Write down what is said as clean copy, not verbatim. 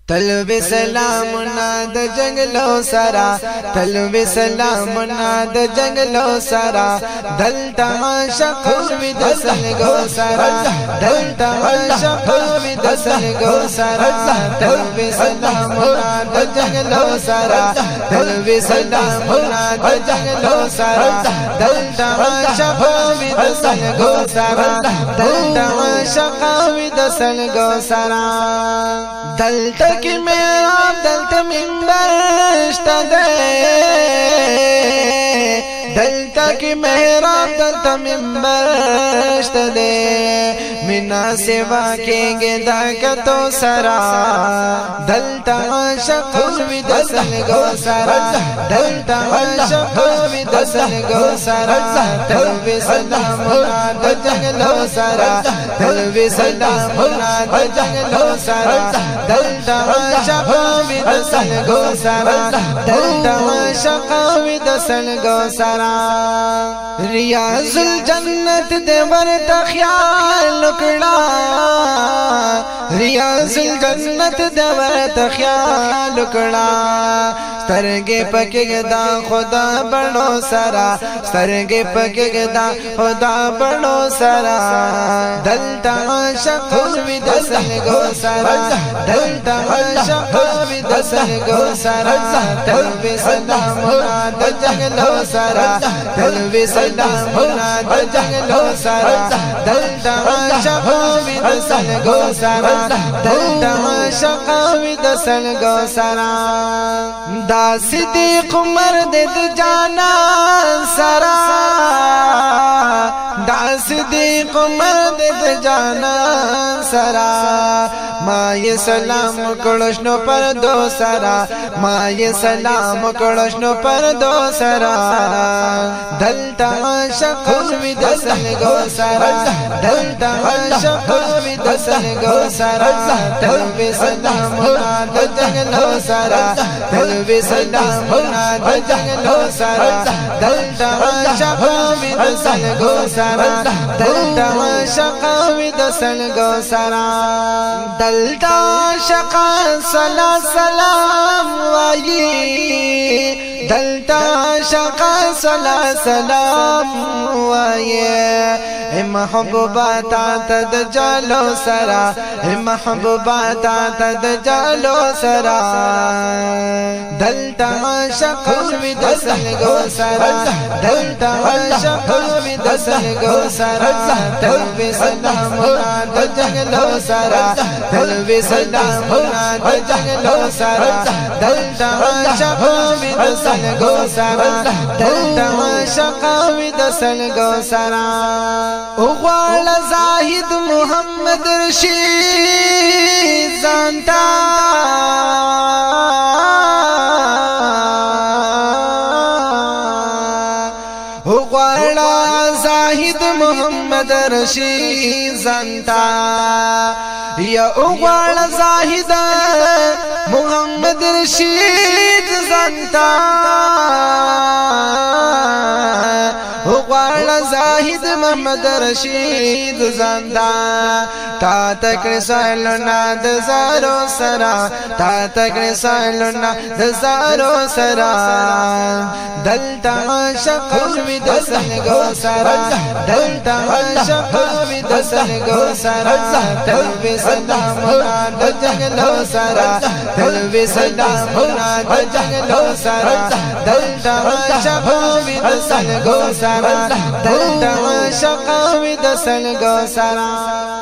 تلوی سلامنا د جنگلو سرا تلوی سلامنا د جنگلو سرا دلتا عاشق وی د سلګو سرا دلتا عاشق وی د سلګو سرا تلوی سلامنا د جنگلو سرا تلوی سلامنا د جنگلو سرا دلتا عاشق وی د سلګو سرا دلتا عاشق وی د سلګو سرا دلتا کی میراب دلتا منبر شتا دے دلتا کی محراب دلتا منبر شتا دے منا سوا کے گدا کتو سرا دلتا عاشق وی د سلګو سرا دلتا عاشق وی د سلګو سرا تلوی سلامنا د جنگلو سرا تلوی سلامنا د جنگلو سرا دلتا عاشق وی د سلګو سرا دلتا عاشق وی د سلګو سرا ریاض الجنت دے ورتا خیال کړه ریاض الجنت دے ورتا خیال کړه سترګې پکې دا خدا بڑو سرا سترګې پکې دا خدا بڑو سرا دلتا عاشق وی د سلګو سرا دلتا عاشق وی د سلګو سرا تلوی سلامنا د جنگلو سرا تلوی سلامنا د جنگلو سرا دلتا عاشق وی د سلګو سرا دلتا عاشق وی د سلګو سرا دا صدیق مرد د جانا سرا دا صدیق مرد د جانا سرا ما یہ سلام کړشنو پر دو سرا ما یہ سلام کړشنو پر دو سرا دلتا عاشق وی د سلګو سرا دلتا عاشق وی د سلګو سرا تلوی سلامنا د جنگلو سرا تلوی سلامنا د جنگلو سرا دلتا عاشق وی د سلګو سرا دلتا عاشق وی د سلګو سرا دلتا عاشق صلا سلام وایي دلتا عاشق صلا سلام وایي محبوبا تا د جالو سرا محبوبا تا د جالو سرا دلتا عاشق وی د سلګو سرا دلتا عاشق وی د سلګو سرا تلوی سلامنا د جنگلو سرا تلوی سلامنا د جنگلو سرا دلتا عاشق وی د سلګو سرا دلتا عاشق وی د سلګو سرا اوغوال زاهد محمد رشید زانتا اوغوال زاهد محمد رشید زانتا یا اوغوال زاهد محمد رشید زانتا اوغوال زاهد محمد رشید زانتا تا تکر سالنا د زارو سرا تا تکر سالنا د زارو سرا دلتا عاشق وی د سلګو سرا دلتا عاشق وی د سلګو سرا تلوی سلامنا د جنگلو سرا تلوی سلامنا د جنگلو سرا دلتا عاشق وی د سلګو سرا دلتا عاشق وی د سلګو سرا